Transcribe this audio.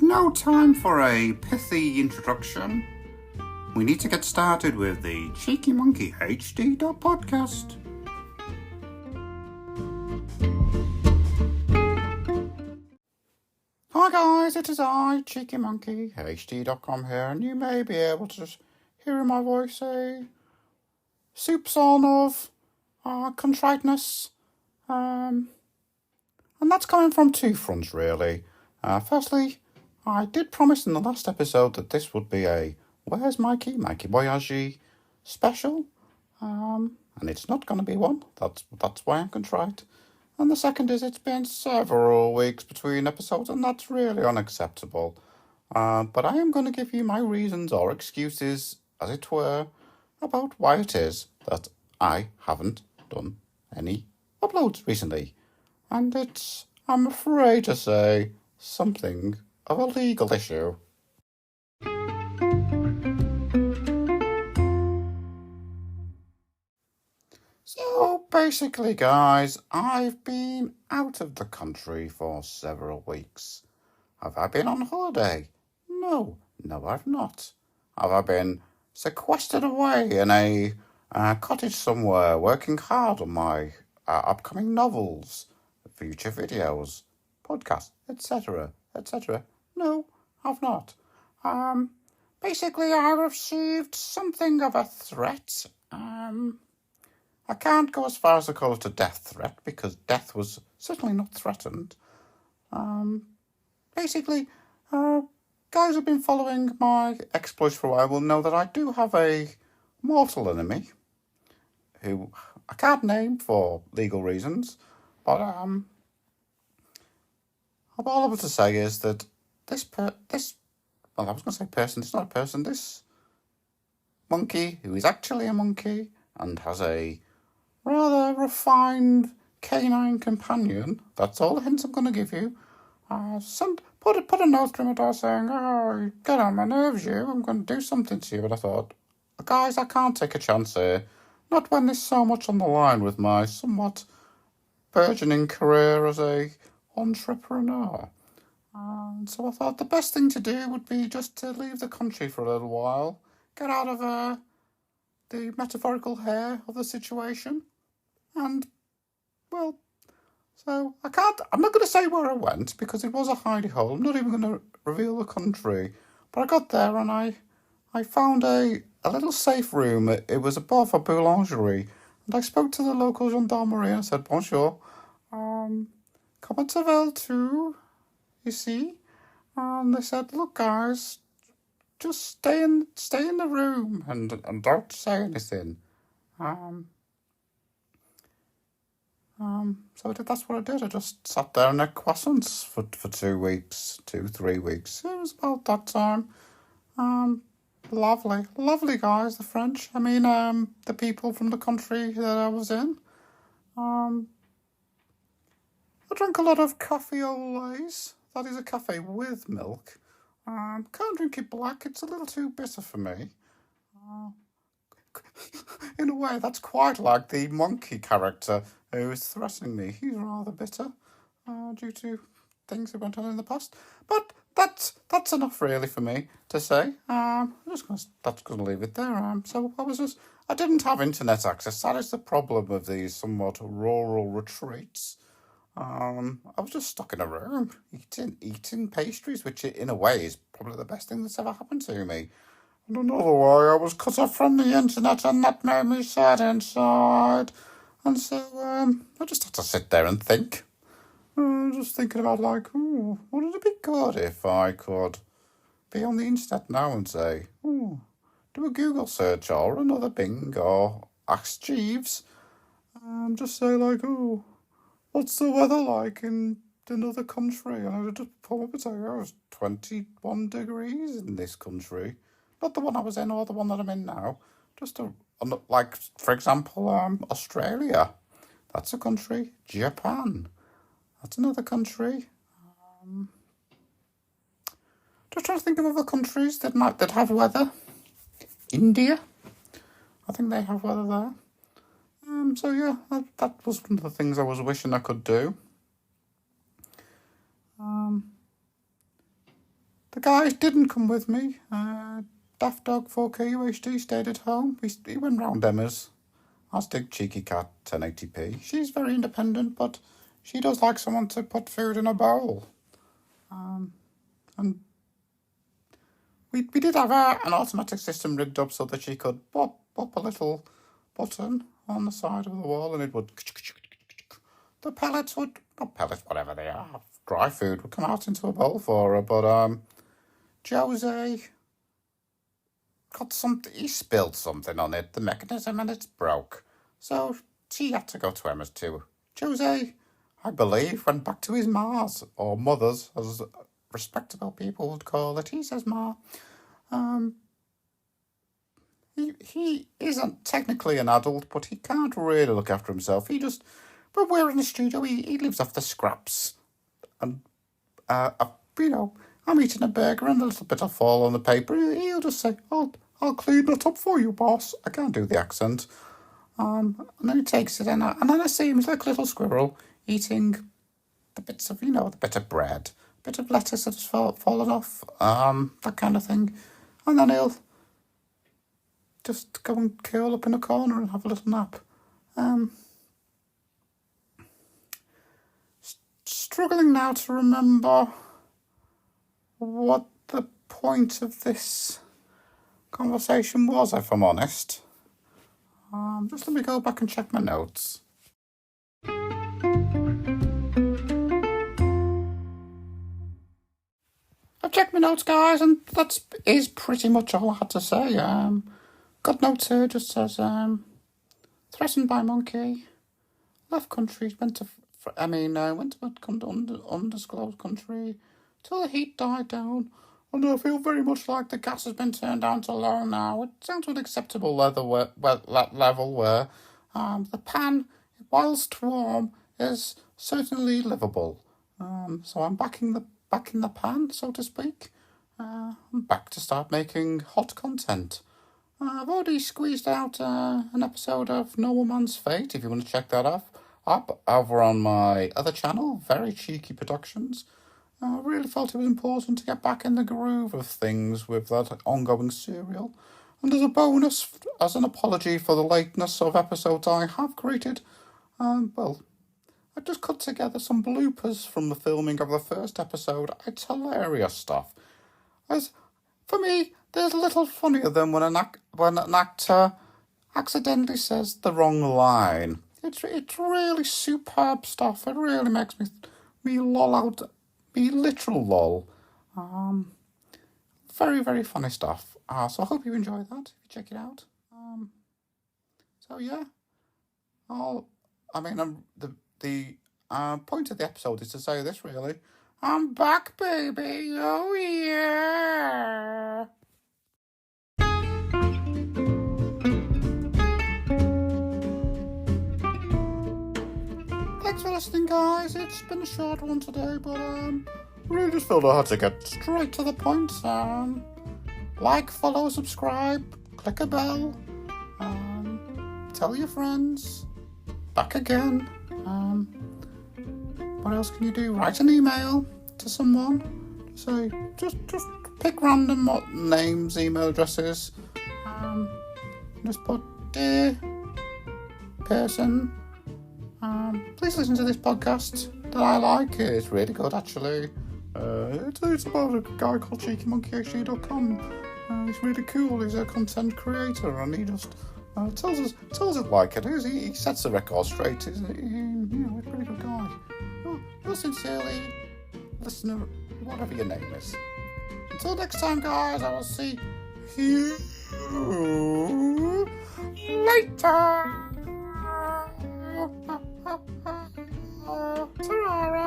no time for a pithy introduction. We need to get started with the Cheeky Monkey HD podcast. Hi guys, it is I, Cheeky Monkey HD.com here, and you may be able to hear in my voice a soupçon of contriteness, and that's coming from two fronts really. Firstly, I did promise in the last episode that this would be a Where's Mikey Voyage special, and it's not going to be one. That's why I'm contrite. And the second is it's been several weeks between episodes, and that's really unacceptable. But I am going to give you my reasons or excuses, as it were, about why it is that I haven't done any uploads recently. And it's, I'm afraid to say, something of a legal issue. So basically, guys, I've been out of the country for several weeks. Have I been on holiday? No, I've not. Have I been sequestered away in a cottage somewhere, working hard on my upcoming novels, future videos, podcasts, etc., etc.? No, I've not. Basically, I received something of a threat. I can't go as far as to call it a death threat, because death was certainly not threatened. Basically, guys who've been following my exploits for a while will know that I do have a mortal enemy, who I can't name for legal reasons, but all I want to say is that this monkey, who is actually a monkey and has a rather refined canine companion, that's all the hints I'm going to give you, put a note to my door saying, "Oh, you get on my nerves, you, I'm going to do something to you." But I thought, guys, I can't take a chance here, not when there's so much on the line with my somewhat burgeoning career as a entrepreneur. So I thought the best thing to do would be just to leave the country for a little while, get out of the metaphorical hair of the situation, and, well, so I'm not going to say where I went, because it was a hidey hole. I'm not even going to reveal the country, but I got there and I found a little safe room. It was above a boulangerie, and I spoke to the local gendarmerie and I said, "Bonjour, comment ça va tout, ici?" And they said, "Look, guys, just stay in the room and don't say anything." So that's what I did. I just sat there and ate croissants for 3 weeks. It was about that time. Lovely guys, the French. I mean, the people from the country that I was in. I drank a lot of cafe au lait. That is a cafe with milk. Can't drink it black. It's a little too bitter for me. In a way, that's quite like the monkey character who is threatening me. He's rather bitter due to things that went on in the past. But that's enough really for me to say. I'm just going to leave it there. So I didn't have internet access. That is the problem of these somewhat rural retreats. I was just stuck in a room eating pastries, which in a way is probably the best thing that's ever happened to me. And another way, I was cut off from the internet, and that made me sad inside. And so I just had to sit there and think. Just thinking about, wouldn't it be good if I could be on the internet now and say, do a Google search or another Bing or Ask Jeeves. Just say, what's the weather like in another country? And I would just pull up and say, it's 21 degrees in this country. Not the one I was in or the one that I'm in now. Just for example, Australia. That's a country. Japan. That's another country. Just trying to think of other countries that have weather. India. I think they have weather there. So yeah, that was one of the things I was wishing I could do. The guys didn't come with me. Daft Dog 4K UHD stayed at home. He went round Emma's. As did Cheeky Cat 1080p. She's very independent, but she does like someone to put food in a bowl. And we did have an automatic system rigged up so that she could pop a little button on the side of the wall, and it would... The pellets would... Not pellets, whatever they are. Dry food would come out into a bowl for her, but Jose got something... He spilled something on it, the mechanism, and it's broke. So she had to go to Emma's too. Jose, I believe, went back to his ma's, or mother's, as respectable people would call it. He says ma. He isn't technically an adult, but he can't really look after himself. But we're in the studio, he lives off the scraps. And, I'm eating a burger and a little bit will fall on the paper. He'll just say, I'll clean that up for you, boss. I can't do the accent. And then he takes it and then I see him, he's like a little squirrel, eating the bits of, the bit of bread, bit of lettuce that has fallen off, that kind of thing. And then he'll just go and curl up in a corner and have a little nap. Struggling now to remember what the point of this conversation was, if I'm honest. Just let me go back and check my notes. I've checked my notes, guys, and that is pretty much all I had to say. Got notes here, just says, threatened by monkey, left country, went to undisclosed country, till the heat died down, and I feel very much like the gas has been turned down to low now. It sounds to an acceptable level where the pan, whilst warm, is certainly livable. So I'm back in the pan, so to speak. I'm back to start making hot content. I've already squeezed out an episode of No Man's Fate, if you want to check that up over on my other channel, Very Cheeky Productions. I really felt it was important to get back in the groove of things with that ongoing serial. And as a bonus, as an apology for the lateness of episodes I have created, I just cut together some bloopers from the filming of the first episode. It's hilarious stuff. As for me, there's little funnier than when an actor accidentally says the wrong line. It's really superb stuff. It really makes me lol out. Me literal lol. Very, very funny stuff. So I hope you enjoy that. If you check it out. So yeah. The point of the episode is to say this really. I'm back, baby. Oh yeah. Thanks for listening, guys. It's been a short one today, but really just felt I had to get straight to the point. Like, follow, subscribe, click a bell, tell your friends. Back again. What else can you do? Write an email to someone. Say just pick random names, email addresses. Just put dear person. Please listen to this podcast that I like. It's really good, actually. It's about a guy called CheekyMonkeyHD.com. He's really cool. He's a content creator, and he just tells it like it is. He sets the record straight. He's a pretty good guy. You're sincerely, listener, whatever your name is. Until next time, guys, I will see you later. Ta-ra.